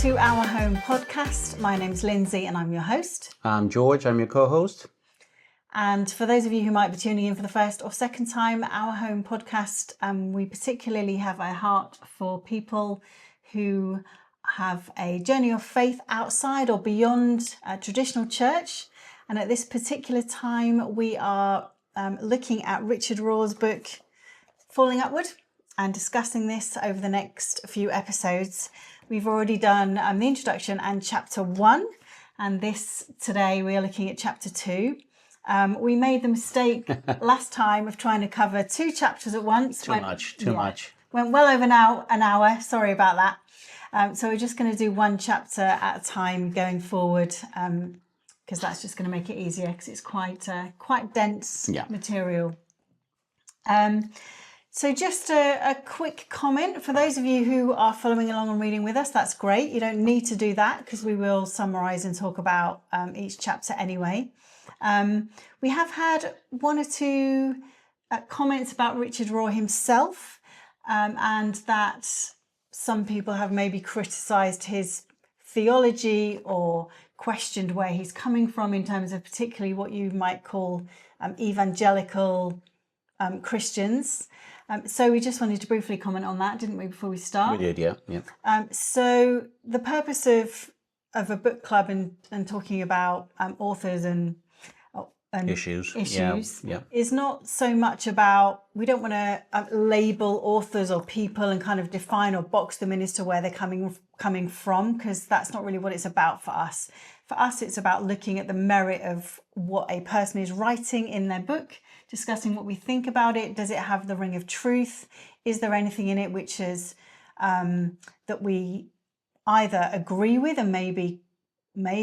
to Our Home podcast. My name's Lindsay and I'm your host. I'm George, I'm your co-host. And for those of you who might be tuning in for the first or second time, Our Home podcast, we particularly have a heart for people who have a journey of faith outside or beyond a traditional church. And at this particular time, we are looking at Richard Rohr's book, Falling Upward, and discussing this over the next few episodes. We've already done the introduction and chapter 1, and today we are looking at chapter 2. We made the mistake last time of trying to cover 2 chapters at once. Too much. Went well over an hour. Sorry about that. So we're just going to do 1 chapter at a time going forward, because that's just going to make it easier, because it's quite dense material. So just a quick comment for those of you who are following along and reading with us. That's great. You don't need to do that because we will summarise and talk about each chapter anyway. We have had 1 or 2 comments about Richard Rohr himself, and that some people have maybe criticised his theology or questioned where he's coming from in terms of particularly what you might call evangelical Christians. So we just wanted to briefly comment on that, didn't we, before we start? We did, yeah. So the purpose of a book club and talking about authors and issues is not so much about, we don't want to label authors or people and kind of define or box them in as to where they're coming from, because that's not really what it's about for us. For us, it's about looking at the merit of what a person is writing in their book, discussing what we think about it. Does it have the ring of truth? Is there anything in it which is that we either agree with and may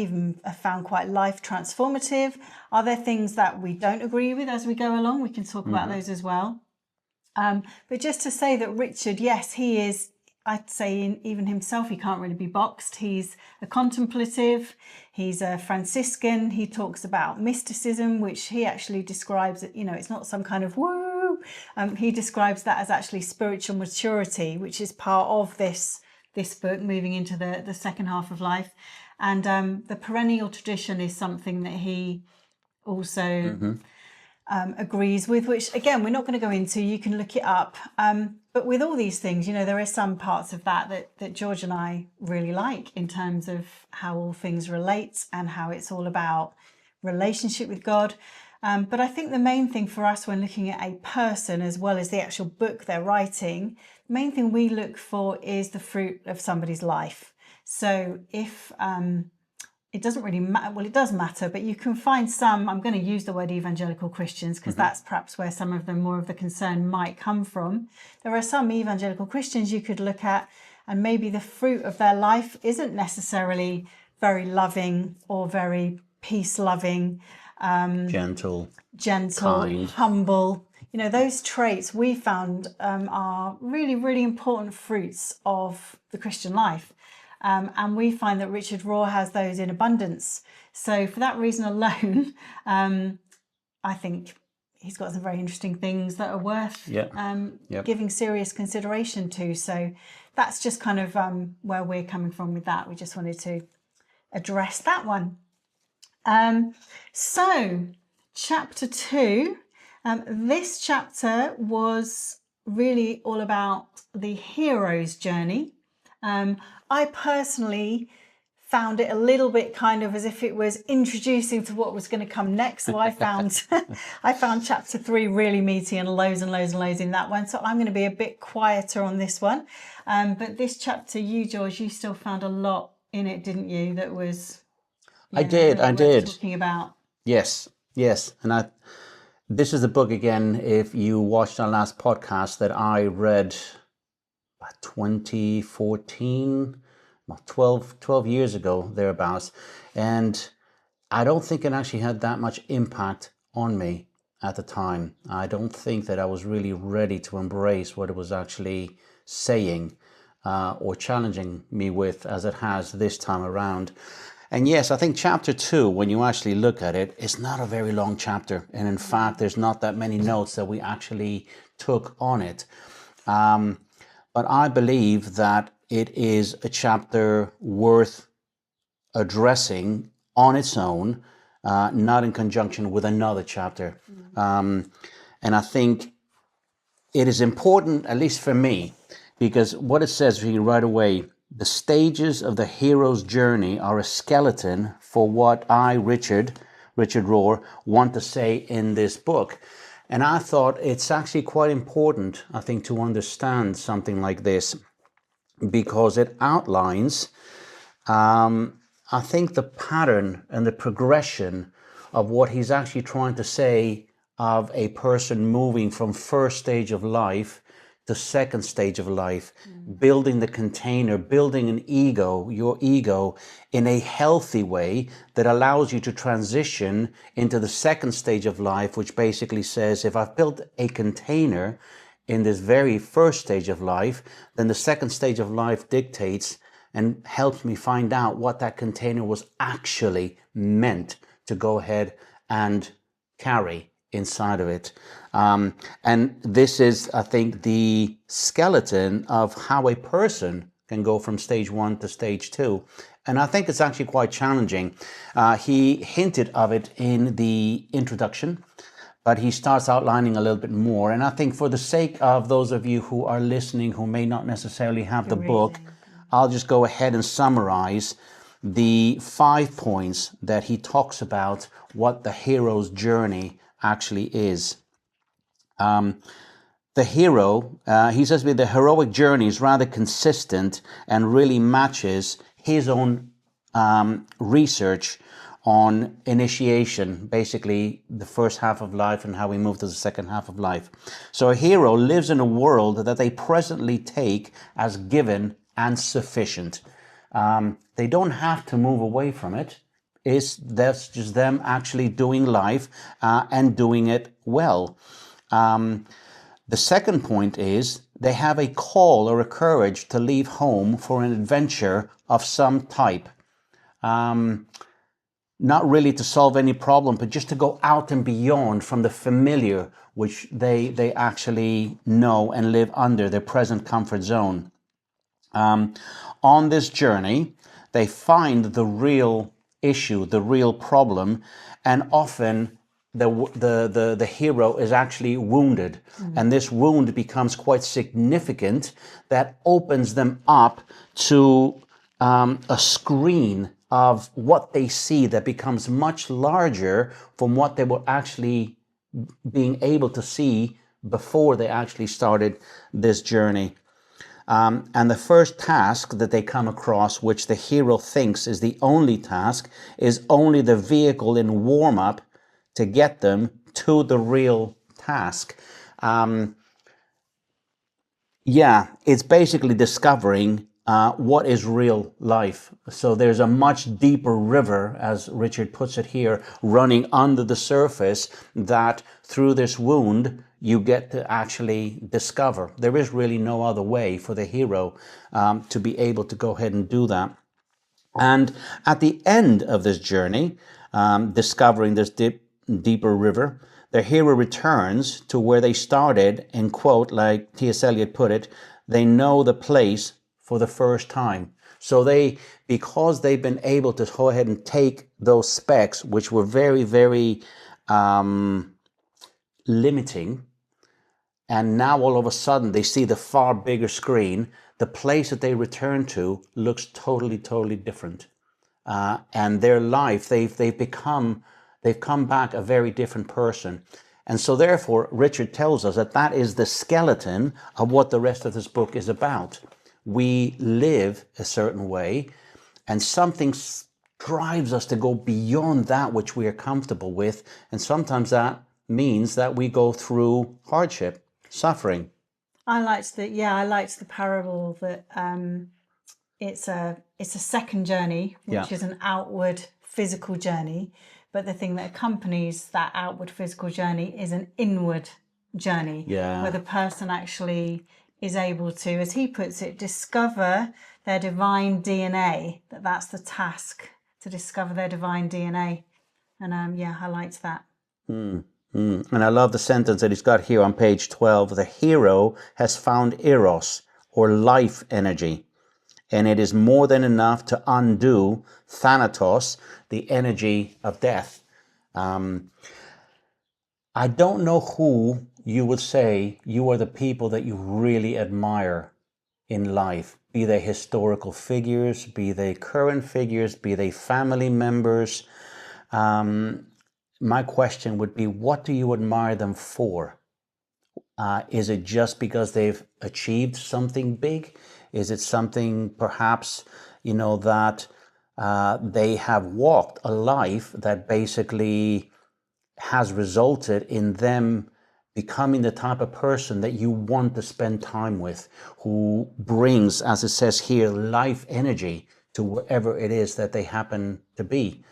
even have found quite life transformative? Are there things that we don't agree with as we go along? We can talk about those as well. But just to say that Richard, yes, he is, I'd say even himself, he can't really be boxed. He's a contemplative, he's a Franciscan. He talks about mysticism, which he actually describes, it's not some kind of woo. He describes that as actually spiritual maturity, which is part of this book, moving into the second half of life. And the perennial tradition is something that he also agrees with, which again, we're not going to go into, you can look it up. But with all these things, there are some parts of that George and I really like in terms of how all things relate and how it's all about relationship with God. But I think the main thing for us when looking at a person as well as the actual book they're writing, the main thing we look for is the fruit of somebody's life. So if it doesn't really matter, well, it does matter, but you can find some, I'm going to use the word evangelical Christians because that's perhaps where some of more of the concern might come from. There are some evangelical Christians you could look at, and maybe the fruit of their life isn't necessarily very loving or very peace-loving, gentle, kind, humble. Those traits we found are really, really important fruits of the Christian life. And we find that Richard Rohr has those in abundance. So for that reason alone, I think he's got some very interesting things that are worth giving serious consideration to. So that's just kind of where we're coming from with that. We just wanted to address that one. So chapter 2, this chapter was really all about the hero's journey. I personally found it a little bit kind of as if it was introducing to what was going to come next. So I found chapter 3 really meaty and loads and loads and loads in that one. So I'm going to be a bit quieter on this one. But this chapter, George, you still found a lot in it, didn't you? That was I did. Talking about. Yes. And this is the book again. If you watched our last podcast that I read. 2014, 12 years ago, thereabouts. And I don't think it actually had that much impact on me at the time. I don't think that I was really ready to embrace what it was actually saying or challenging me with as it has this time around. And yes, I think chapter 2, when you actually look at it, is not a very long chapter. And in fact, there's not that many notes that we actually took on it. But I believe that it is a chapter worth addressing on its own, not in conjunction with another chapter. And I think it is important, at least for me, because what it says here right away, the stages of the hero's journey are a skeleton for what I, Richard Rohr, want to say in this book. And I thought it's actually quite important, I think, to understand something like this, because it outlines, I think, the pattern and the progression of what he's actually trying to say of a person moving from first stage of life to second stage of life, building the container, building an ego, your ego, in a healthy way that allows you to transition into the second stage of life, which basically says, if I've built a container in this very first stage of life, then the second stage of life dictates and helps me find out what that container was actually meant to go ahead and carry inside of it. And this is, I think, the skeleton of how a person can go from stage 1 to stage 2. And I think it's actually quite challenging. He hinted of it in the introduction, but he starts outlining a little bit more. And I think for the sake of those of you who are listening who may not necessarily have the book, I'll just go ahead and summarize the 5 points that he talks about what the hero's journey actually is. The hero, he says, the heroic journey is rather consistent and really matches his own research on initiation, basically the first half of life and how we move to the second half of life. So a hero lives in a world that they presently take as given and sufficient. They don't have to move away from it. That's just them actually doing life and doing it well. The second point is they have a call or a courage to leave home for an adventure of some type. Not really to solve any problem, but just to go out and beyond from the familiar, which they actually know and live under, their present comfort zone. On this journey, they find the real issue, the real problem, and often the hero is actually wounded. And this wound becomes quite significant. That opens them up to a screen of what they see that becomes much larger from what they were actually being able to see before they actually started this journey. And the first task that they come across, which the hero thinks is the only task, is only the vehicle in warm-up to get them to the real task. It's basically discovering what is real life. So there's a much deeper river, as Richard puts it here, running under the surface that through this wound you get to actually discover. There is really no other way for the hero to be able to go ahead and do that. And at the end of this journey, discovering this deeper river, the hero returns to where they started, and quote, like T.S. Eliot put it, they know the place for the first time. So because they've been able to go ahead and take those specs, which were very, very limiting, and now all of a sudden they see the far bigger screen, the place that they return to looks totally, totally different. And their life, they've come back a very different person. And so therefore, Richard tells us that is the skeleton of what the rest of this book is about. We live a certain way, and something drives us to go beyond that which we are comfortable with. And sometimes that means that we go through hardship, suffering. I liked the parable that it's a second journey, which is an outward physical journey, but the thing that accompanies that outward physical journey is an inward journey, where the person actually is able to, as he puts it, discover their divine DNA. That's the task, to discover their divine DNA. And I liked that. And I love the sentence that he's got here on page 12. The hero has found eros, or life energy. and it is more than enough to undo Thanatos, the energy of death. I don't know who you would say you are the people that you really admire in life, be they historical figures, be they current figures, be they family members. My question would be, what do you admire them for? Is it just because they've achieved something big? Is it something perhaps, that they have walked a life that basically has resulted in them becoming the type of person that you want to spend time with, who brings, as it says here, life energy to wherever it is that they happen to be,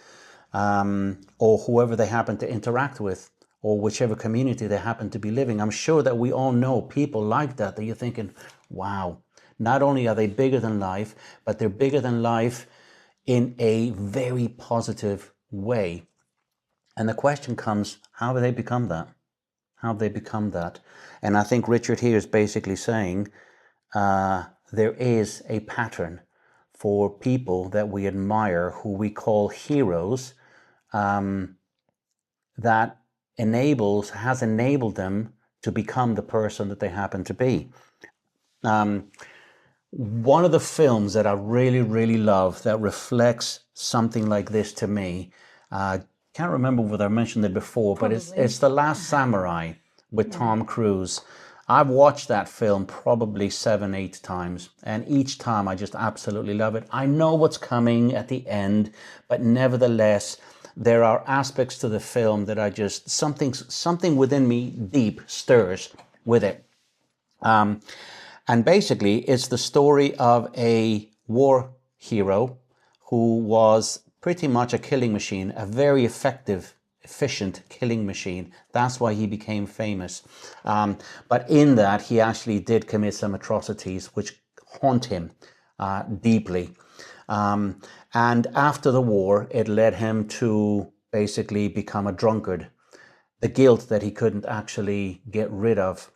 or whoever they happen to interact with, or whichever community they happen to be living. I'm sure that we all know people like that you're thinking, wow, not only are they bigger than life, but they're bigger than life in a very positive way. And the question comes, how have they become that? How have they become that? And I think Richard here is basically saying there is a pattern for people that we admire, who we call heroes, that has enabled them to become the person that they happen to be. One of the films that I really, really love that reflects something like this to me, can't remember whether I mentioned it before, but it's The Last Samurai with Tom Cruise. I've watched that film probably 7-8 times, and each time I just absolutely love it. I know what's coming at the end, but nevertheless, there are aspects to the film that I just, something within me deep stirs with it. And basically, it's the story of a war hero who was pretty much a killing machine, a very effective, efficient killing machine. That's why he became famous. But in that, he actually did commit some atrocities which haunt him deeply. And after the war, it led him to basically become a drunkard. The guilt that he couldn't actually get rid of.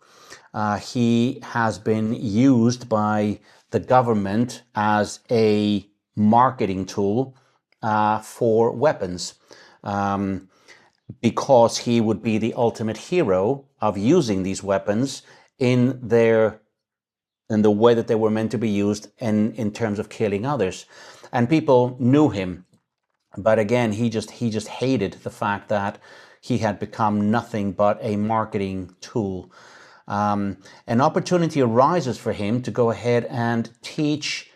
He has been used by the government as a marketing tool for weapons, because he would be the ultimate hero of using these weapons in the way that they were meant to be used in terms of killing others. And people knew him, but again, he just hated the fact that he had become nothing but a marketing tool. An opportunity arises for him to go ahead and teach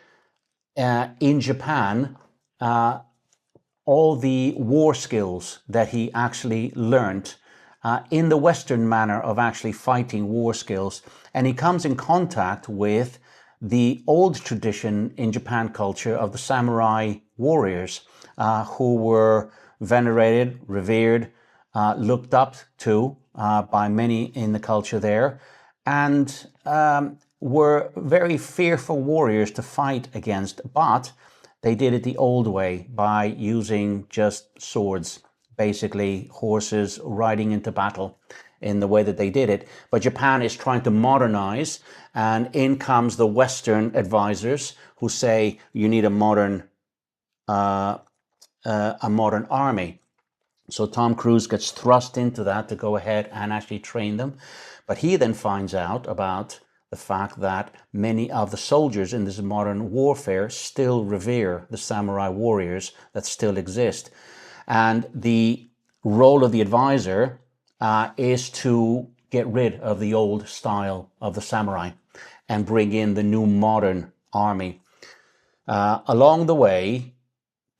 in Japan all the war skills that he actually learned in the Western manner of actually fighting war skills. And he comes in contact with the old tradition in Japan culture of the samurai warriors, who were venerated, revered, looked up to by many in the culture there, and were very fearful warriors to fight against, but they did it the old way by using just swords, basically horses riding into battle in the way that they did it. But Japan is trying to modernize, and in comes the Western advisors who say you need a modern army. So Tom Cruise gets thrust into that to go ahead and actually train them. But he then finds out about the fact that many of the soldiers in this modern warfare still revere the samurai warriors that still exist. And the role of the advisor is to get rid of the old style of the samurai and bring in the new modern army. Along the way,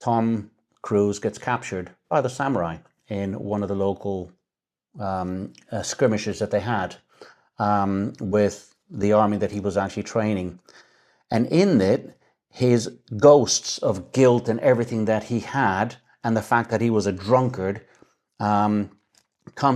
Tom Cruise gets captured by the samurai in one of the local skirmishes that they had with the army that he was actually training. And in it, his ghosts of guilt and everything that he had, and the fact that he was a drunkard, come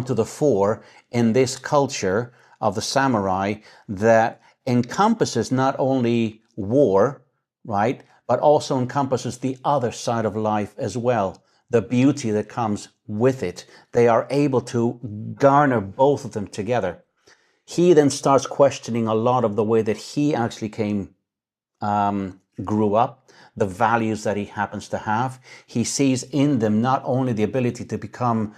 to the fore in this culture of the samurai that encompasses not only war, right, but also encompasses the other side of life as well, the beauty that comes with it. They are able to garner both of them together. He then starts questioning a lot of the way that he actually came grew up, the values that he happens to have. He sees in them not only the ability to become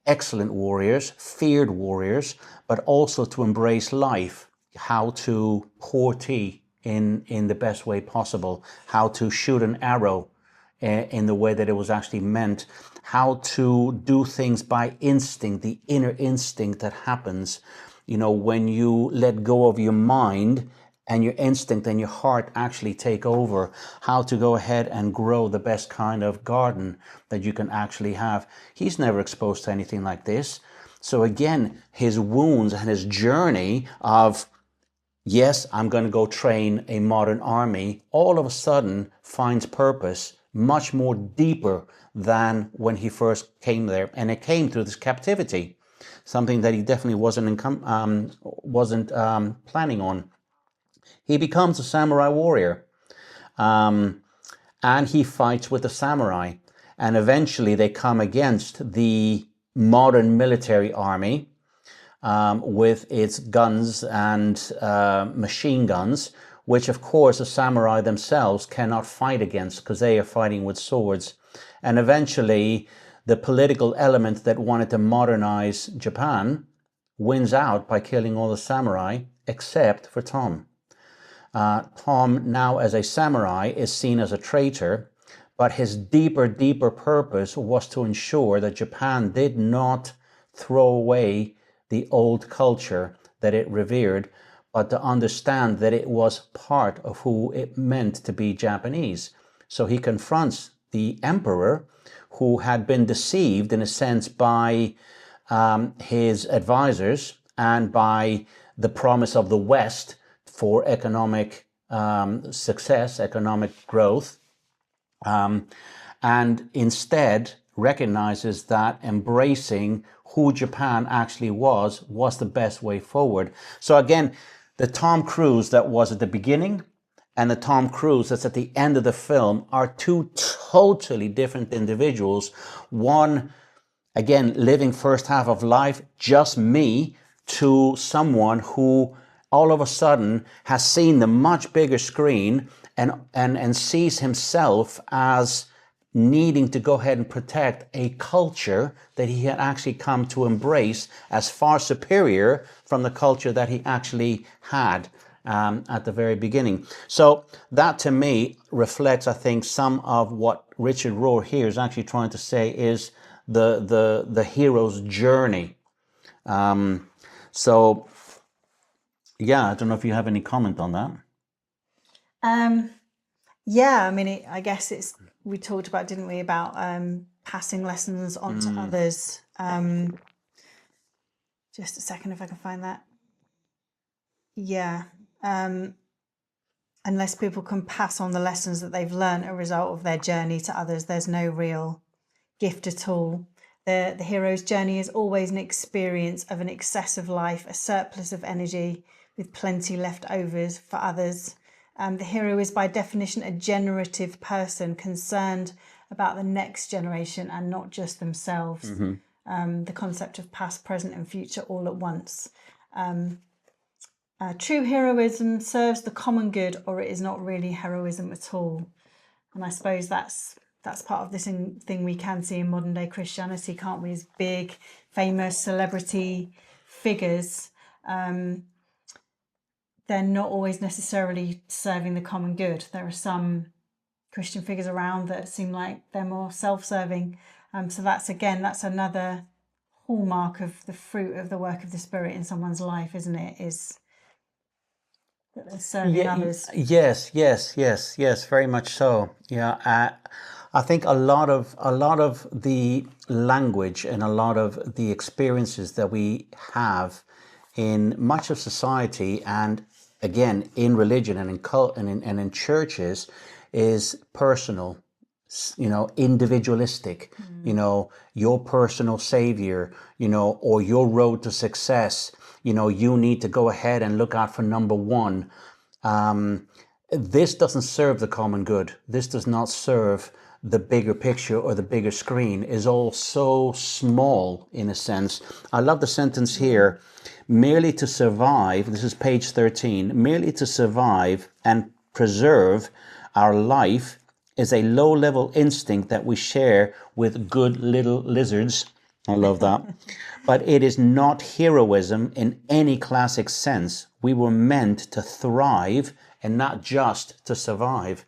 excellent warriors, feared warriors, but also to embrace life, how to pour tea in the best way possible, how to shoot an arrow in the way that it was actually meant, how to do things by instinct, the inner instinct that happens, when you let go of your mind and your instinct and your heart actually take over, how to go ahead and grow the best kind of garden that you can actually have. He's never exposed to anything like this. So again, his wounds and his journey of, yes, I'm going to go train a modern army, all of a sudden finds purpose much more deeper than when he first came there. And it came through this captivity, something that he definitely wasn't planning on. He becomes a samurai warrior, and he fights with the samurai. And eventually they come against the modern military army with its guns and machine guns, which of course the samurai themselves cannot fight against because they are fighting with swords. And eventually the political element that wanted to modernize Japan wins out by killing all the samurai except for Tom. Tom, now as a samurai, is seen as a traitor, but his deeper purpose was to ensure that Japan did not throw away the old culture that it revered, but to understand that it was part of who it meant to be Japanese. So he confronts the emperor, who had been deceived in a sense by his advisors and by the promise of the West for economic success, economic growth, and instead recognizes that embracing who Japan actually was the best way forward. So again, the Tom Cruise that was at the beginning and the Tom Cruise that's at the end of the film are two totally different individuals. One, again, living first half of life, just me, to someone who all of a sudden has seen the much bigger screen and sees himself as needing to go ahead and protect a culture that he had actually come to embrace as far superior from the culture that he actually had at the very beginning. So that to me reflects, I think, some of what Richard Rohr here is actually trying to say is the hero's journey. So yeah, I don't know if you have any comment on that. Yeah, I mean, I guess we talked about, didn't we, about passing lessons on to others. Just a second, if I can find that. Yeah. Unless people can pass on the lessons that they've learned as a result of their journey to others, there's no real gift at all. The hero's journey is always an experience of an excess of life, a surplus of energy with plenty left overs for others. The hero is by definition a generative person concerned about the next generation and not just themselves. The concept of past, present and future all at once. True heroism serves the common good, or it is not really heroism at all. And I suppose that's part of this thing we can see in modern day Christianity, can't we? As big, famous celebrity figures, they're not always necessarily serving the common good. There are some Christian figures around that seem like they're more self-serving. So that's another hallmark of the fruit of the work of the Spirit in someone's life, isn't it? Is that they're serving others. Yes, very much so. Yeah, I think a lot of the language and a lot of the experiences that we have in much of society, and again in religion and in cult and in churches, is personal, individualistic. Your personal savior, or your road to success. You need to go ahead and look out for number one. This doesn't serve the common good. This does not serve the bigger picture or the bigger screen. Is all so small in a sense. I love the sentence here. Merely to survive, this is page 13, merely to survive and preserve Our life is a low-level instinct that we share with good little lizards. I love that. But it is not heroism in any classic sense. We were meant to thrive and not just to survive.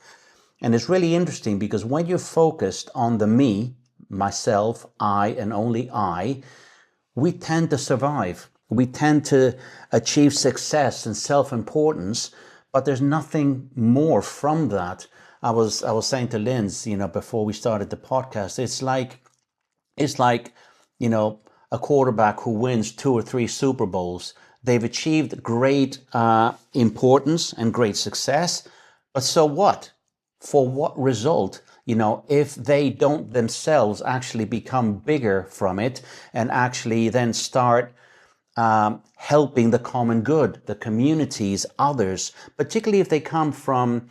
And it's really interesting because when you're focused on the me, myself, I, and only I, we tend to survive. We tend to achieve success and self-importance, but there's nothing more from that. I was saying to Linz, before we started the podcast, it's like, a quarterback who wins 2 or 3 Super Bowls. They've achieved great importance and great success, but so what? For what result? If they don't themselves actually become bigger from it and actually then start helping the common good, the communities, others, particularly if they come from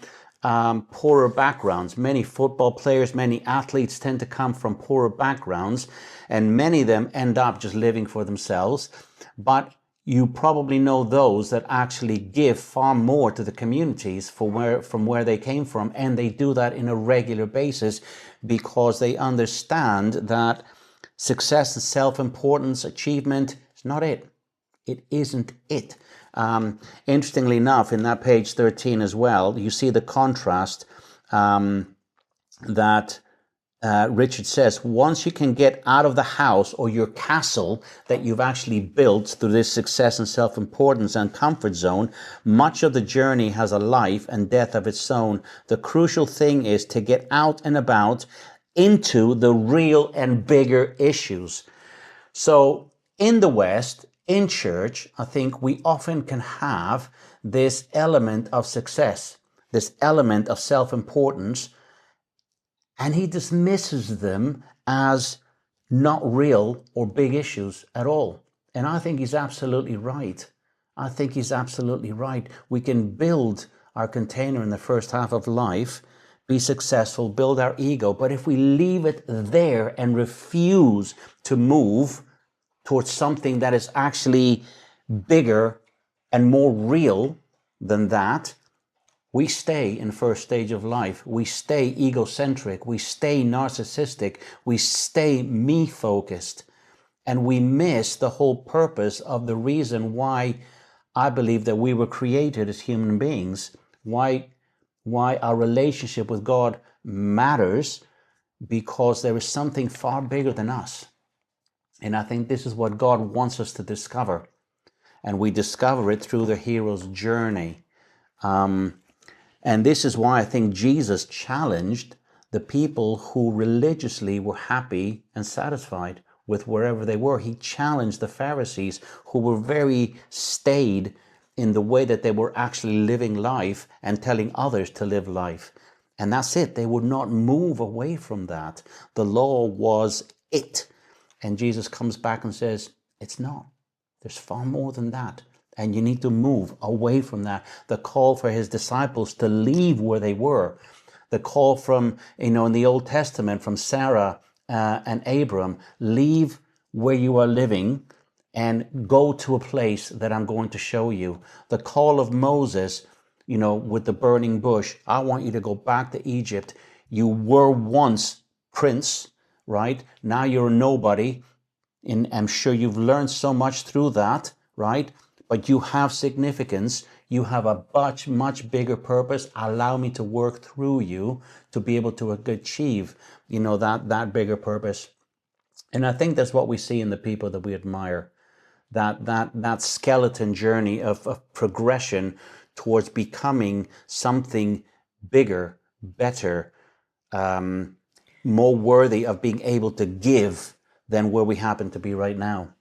poorer backgrounds. Many football players, many athletes tend to come from poorer backgrounds, and many of them end up just living for themselves. But you probably know those that actually give far more to the communities from where they came from, and they do that in a regular basis because they understand that success and self-importance, achievement is not it. It isn't it. Interestingly enough, in that page 13 as well, you see the contrast that Richard says, once you can get out of the house or your castle that you've actually built through this success and self-importance and comfort zone, much of the journey has a life and death of its own. The crucial thing is to get out and about into the real and bigger issues. So in the West, in church, I think we often can have this element of success, this element of self-importance, and he dismisses them as not real or big issues at all. And I think he's absolutely right. I think he's absolutely right. We can build our container in the first half of life, be successful, build our ego, but if we leave it there and refuse to move towards something that is actually bigger and more real than that, we stay in first stage of life. We stay egocentric. We stay narcissistic. We stay me-focused. And we miss the whole purpose of the reason why I believe that we were created as human beings, why our relationship with God matters, because there is something far bigger than us. And I think this is what God wants us to discover. And we discover it through the hero's journey. And this is why I think Jesus challenged the people who religiously were happy and satisfied with wherever they were. He challenged the Pharisees who were very staid in the way that they were actually living life and telling others to live life. And that's it. They would not move away from that. The law was it. And Jesus comes back and says, it's not. There's far more than that. And you need to move away from that. The call for his disciples to leave where they were. The call from, in the Old Testament, from Sarah and Abram, leave where you are living and go to a place that I'm going to show you. The call of Moses, with the burning bush, I want you to go back to Egypt. You were once prince, right? Now you're a nobody. And I'm sure you've learned so much through that, right? But you have significance. You have a much bigger purpose. Allow me to work through you to be able to achieve, that bigger purpose. And I think that's what we see in the people that we admire. That skeleton journey of progression towards becoming something bigger, better, more worthy of being able to give than where we happen to be right now.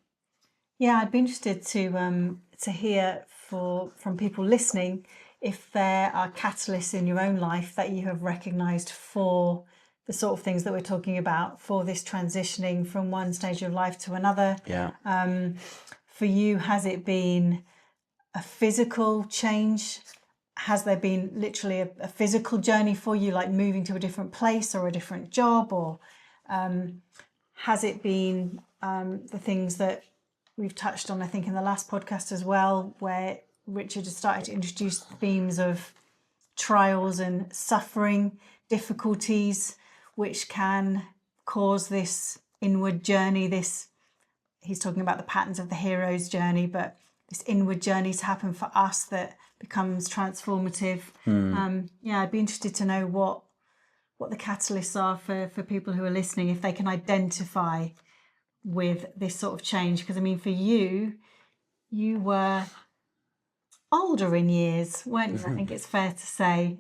Yeah, I'd be interested to hear from people listening if there are catalysts in your own life that you have recognized for the sort of things that we're talking about, for this transitioning from one stage of life to another. Yeah. For you, has it been a physical change? Has there been literally a physical journey for you, like moving to a different place or a different job? Or has it been the things that we've touched on, I think, in the last podcast as well, where Richard has started to introduce themes of trials and suffering, difficulties, which can cause this inward journey, he's talking about the patterns of the hero's journey, but this inward journey to happen for us that becomes transformative. I'd be interested to know what the catalysts are for people who are listening, if they can identify with this sort of change. Because I mean, for you were older in years, weren't you? I think it's fair to say.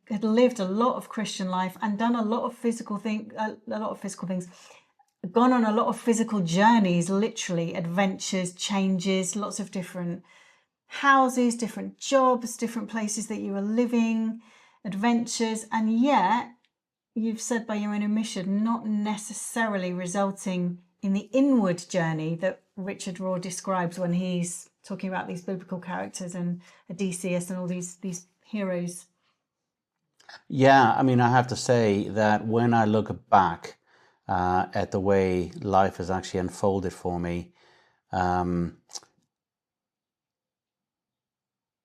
Had lived a lot of Christian life and done a lot of physical things, gone on a lot of physical journeys, literally adventures, changes, lots of different houses, different jobs, different places that you were living, adventures, and yet you've said by your own admission, not necessarily resulting in the inward journey that Richard Rohr describes when he's talking about these biblical characters and Odysseus and all these heroes. Yeah, I mean, I have to say that when I look back at the way life has actually unfolded for me,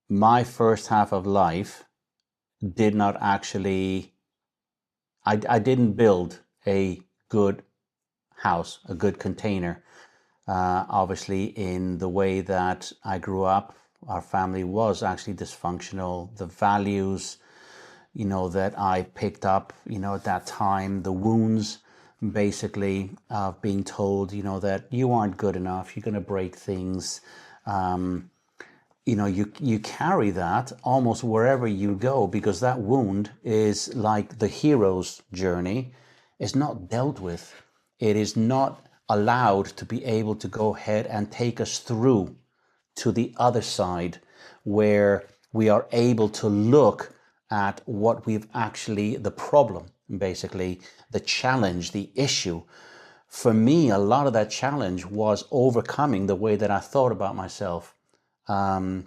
my first half of life did not actually, I didn't build a good house, a good container. Obviously, in the way that I grew up, our family was actually dysfunctional. The values, that I picked up, at that time, the wounds, basically, of being told, that you aren't good enough, you're going to break things. You carry that almost wherever you go, because that wound is like the hero's journey is not dealt with. It is not allowed to be able to go ahead and take us through to the other side, where we are able to look at what we've actually, the problem, basically, the challenge, the issue. For me, a lot of that challenge was overcoming the way that I thought about myself. The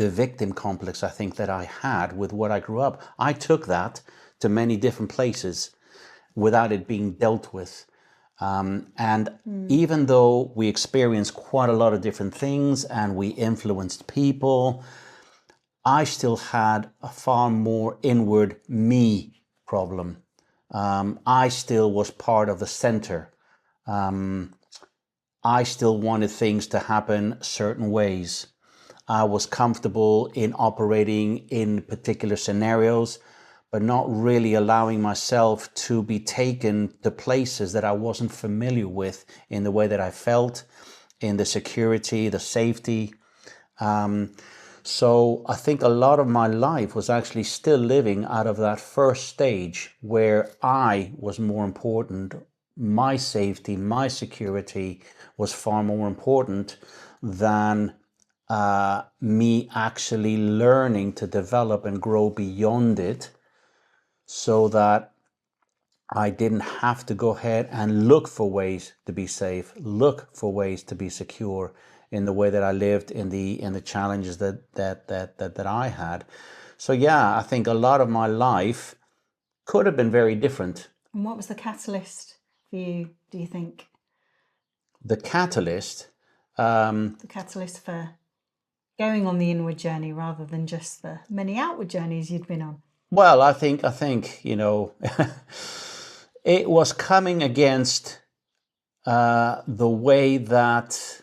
victim complex, I think, that I had with what I grew up, I took that to many different places without it being dealt with. Even though we experienced quite a lot of different things and we influenced people, I still had a far more inward me problem. I still was part of the center. I still wanted things to happen certain ways. I was comfortable in operating in particular scenarios, but not really allowing myself to be taken to places that I wasn't familiar with in the way that I felt, in the security, the safety. So I think a lot of my life was actually still living out of that first stage where I was more important. My safety, my security was far more important than me actually learning to develop and grow beyond it, so that I didn't have to go ahead and look for ways to be safe, look for ways to be secure in the way that I lived, in the challenges that I had. So yeah, I think a lot of my life could have been very different. And what was the catalyst for you, do you think? The catalyst? The catalyst for going on the inward journey rather than just the many outward journeys you'd been on? Well, I think, it was coming against the way that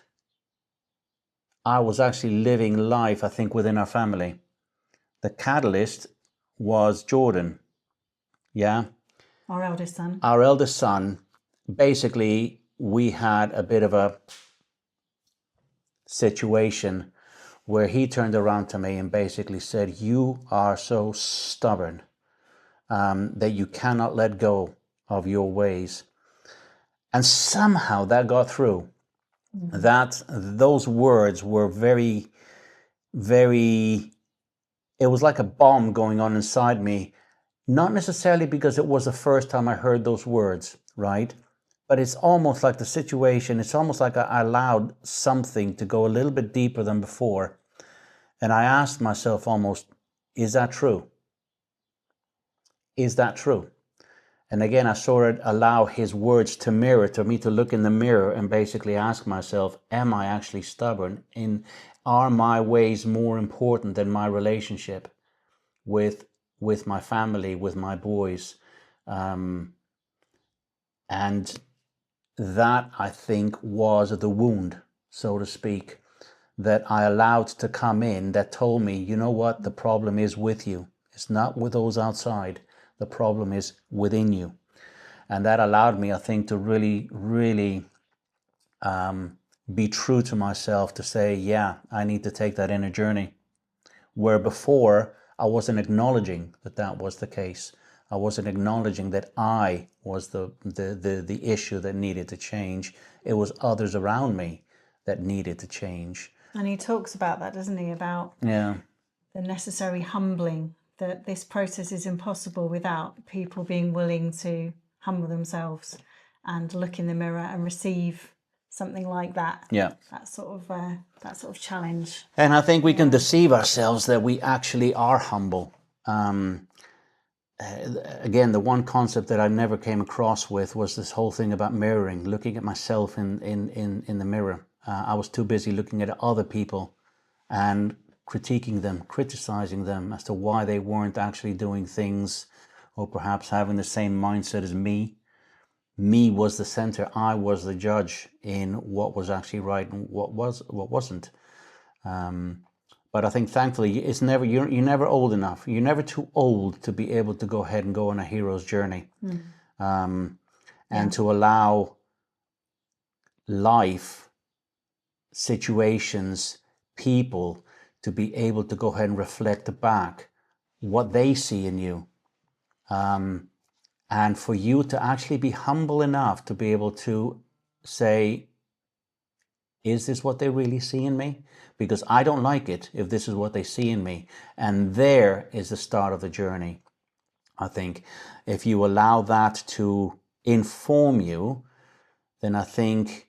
I was actually living life, I think, within our family. The catalyst was Jordan. Yeah. Our eldest son. Our eldest son. Basically, we had a bit of a situation where he turned around to me and basically said, "You are so stubborn that you cannot let go of your ways." And somehow that got through. Those words were very, very, it was like a bomb going on inside me. Not necessarily because it was the first time I heard those words, right? But it's almost like the situation, it's almost like I allowed something to go a little bit deeper than before. And I asked myself almost, is that true? Is that true? And again, I sort of allow his words to mirror, to me to look in the mirror and basically ask myself, am I actually stubborn? Are my ways more important than my relationship? with my family, with my boys, and that, I think, was the wound, so to speak, that I allowed to come in, that told me, you know what, the problem is with you. It's not with those outside. The problem is within you. And that allowed me, I think, to really, really be true to myself, to say, yeah, I need to take that inner journey. Where before, I wasn't acknowledging that that was the case. I wasn't acknowledging that I was the issue that needed to change. It was others around me that needed to change. And he talks about that, doesn't he? About Yeah. the necessary humbling, that this process is impossible without people being willing to humble themselves and look in the mirror and receive something like that. Yeah. That sort of challenge. And I think we can deceive ourselves that we actually are humble. Again, the one concept that I never came across with was this whole thing about mirroring, looking at myself in the mirror. I was too busy looking at other people and critiquing them, criticizing them as to why they weren't actually doing things, or perhaps having the same mindset as me. Me was the center. I was the judge in what was actually right and what wasn't. But I think, thankfully, it's never you're never old enough. You're never too old to be able to go ahead and go on a hero's journey, and to allow life, situations, people to be able to go ahead and reflect back what they see in you, and for you to actually be humble enough to be able to say, is this what they really see in me? Because I don't like it if this is what they see in me. And there is the start of the journey. I think if you allow that to inform you, then I think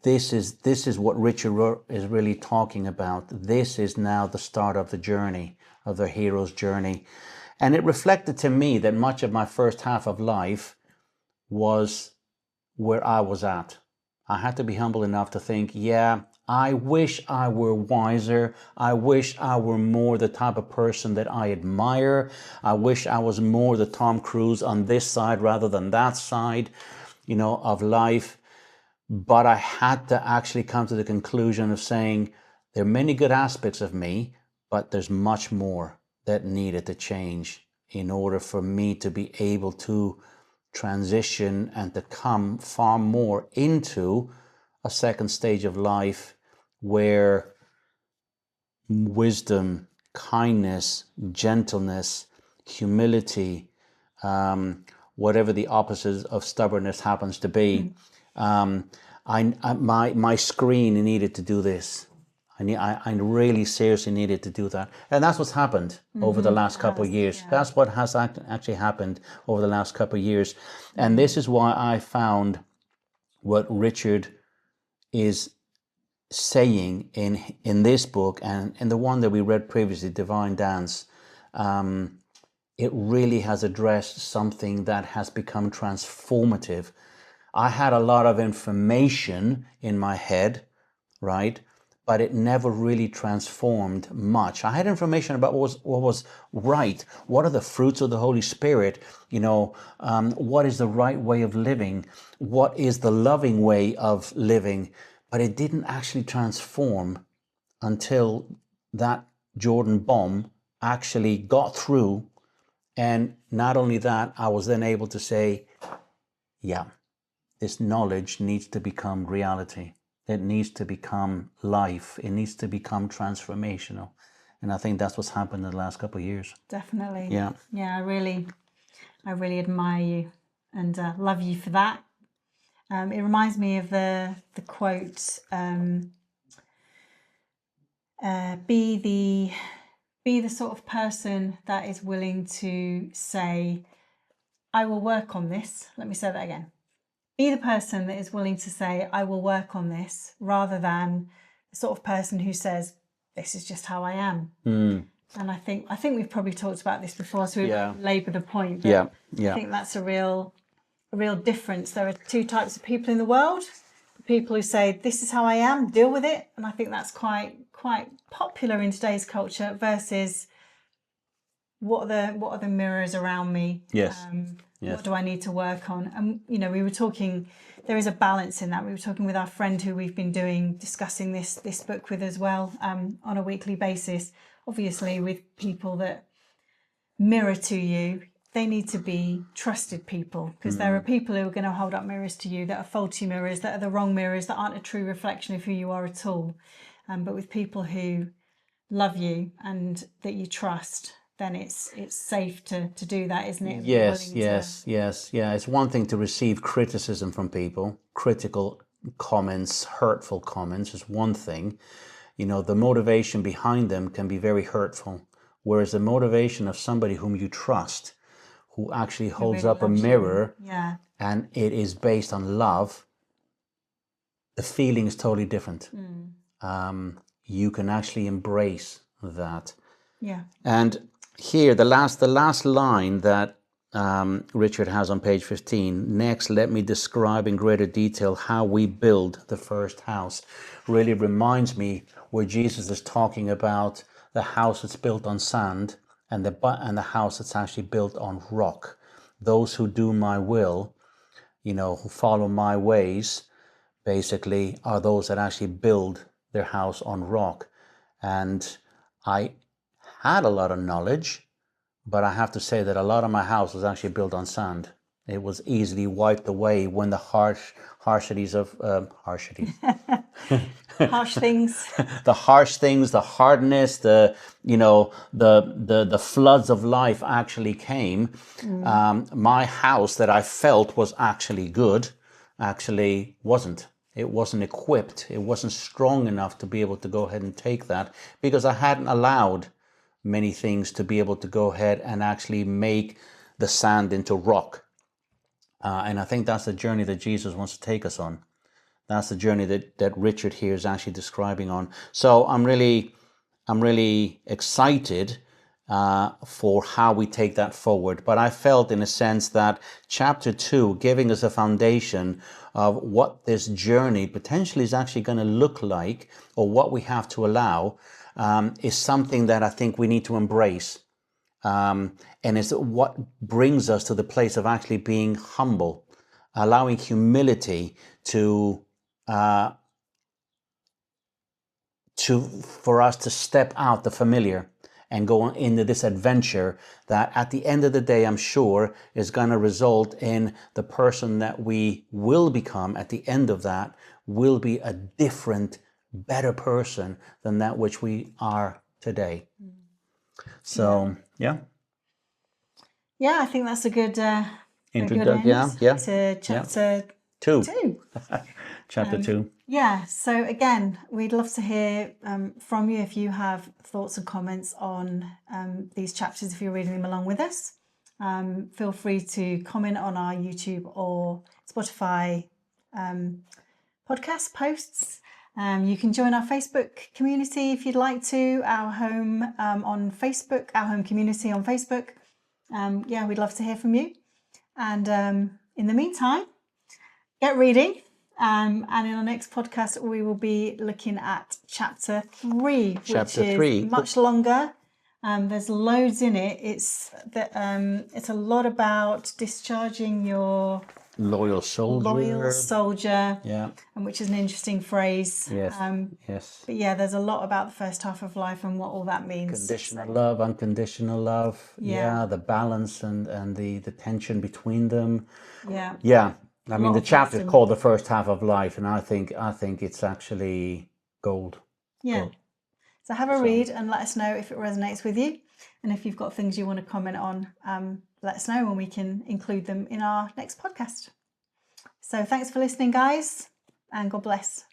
this is what Richard Rohr is really talking about. This is now the start of the journey, of the hero's journey. And it reflected to me that much of my first half of life was where I was at. I had to be humble enough to think, yeah, I wish I were wiser. I wish I were more the type of person that I admire. I wish I was more the Tom Cruise on this side rather than that side, of life. But I had to actually come to the conclusion of saying, there are many good aspects of me, but there's much more that needed to change in order for me to be able to transition and to come far more into a second stage of life where wisdom, kindness, gentleness, humility, whatever the opposite of stubbornness happens to be, my screen needed to do this. I really seriously needed to do that. And that's what's happened over the last couple of years. Yeah. That's what has actually happened over the last couple of years. And this is why I found what Richard is saying in this book and in the one that we read previously, Divine Dance. It really has addressed something that has become transformative. I had a lot of information in my head, right? But it never really transformed much. I had information about what was right. What are the fruits of the Holy Spirit? What is the right way of living? What is the loving way of living? But it didn't actually transform until that Jordan bomb actually got through. And not only that, I was then able to say, yeah, this knowledge needs to become reality. It needs to become life. It needs to become transformational. And I think that's what's happened in the last couple of years. Definitely. Yeah. Yeah, I really admire you and love you for that. It reminds me of the quote, be the sort of person that is willing to say, I will work on this. Let me say that again. Be the person that is willing to say, I will work on this, rather than the sort of person who says, this is just how I am. And I think we've probably talked about this before, so we've laboured a point. But I think that's a real difference. There are two types of people in the world. The people who say, this is how I am, deal with it. And I think that's quite popular in today's culture, versus what are the mirrors around me? Yes. What do I need to work on? And we were talking. There is a balance in that. We were talking with our friend who we've been discussing this book with as well, on a weekly basis. Obviously, with people that mirror to you, they need to be trusted people, because there are people who are going to hold up mirrors to you that are faulty mirrors, that are the wrong mirrors, that aren't a true reflection of who you are at all. But with people who love you and that you trust, then it's safe to do that, isn't it? Yes. Yeah, it's one thing to receive criticism from people, critical comments, hurtful comments is one thing. The motivation behind them can be very hurtful. Whereas the motivation of somebody whom you trust, who actually holds really up a loves mirror, Yeah. and it is based on love, the feeling is totally different. You can actually embrace that. Yeah. And here, the last line that Richard has on page 15, next, let me describe in greater detail how we build the first house, really reminds me where Jesus is talking about the house that's built on sand and the house that's actually built on rock. Those who do my will, who follow my ways, basically, are those that actually build their house on rock. And I had a lot of knowledge, but I have to say that a lot of my house was actually built on sand. It was easily wiped away when the harsh things, Harsh things. the harsh things, the hardness, the floods of life actually came. My house that I felt was actually good, actually wasn't. It wasn't equipped. It wasn't strong enough to be able to go ahead and take that, because I hadn't allowed many things to be able to go ahead and actually make the sand into rock. And I think that's the journey that Jesus wants to take us on. That's the journey that Richard here is actually describing on. So I'm really excited for how we take that forward. But I felt, in a sense, that chapter 2, giving us a foundation of what this journey potentially is actually going to look like, or what we have to allow, is something that I think we need to embrace. And it's what brings us to the place of actually being humble, allowing humility for us to step out the familiar and go on into this adventure that at the end of the day, I'm sure, is going to result in the person that we will become at the end of that will be a different, better person than that which we are today. So, yeah. Yeah, I think that's a good Introduction, end to chapter 2. Chapter 2. Yeah, so again, we'd love to hear from you if you have thoughts and comments on these chapters, if you're reading them along with us. Feel free to comment on our YouTube or Spotify podcast posts. You can join our Facebook community if you'd like to, our home on Facebook, our home community on Facebook. We'd love to hear from you. And in the meantime, get reading. And in our next podcast, we will be looking at chapter 3, which is much longer. There's loads in it. It's a lot about discharging your loyal soldier. Yeah, and which is an interesting phrase. Yes. Yes. But yeah, there's a lot about the first half of life and what all that means. Conditional love, unconditional love. Yeah, the balance and the tension between them. Yeah. Yeah. I mean, the chapter is called The First Half of Life, and I think it's actually gold. Yeah. Gold. So have a read and let us know if it resonates with you. And if you've got things you want to comment on, let us know and we can include them in our next podcast. So thanks for listening, guys, and God bless.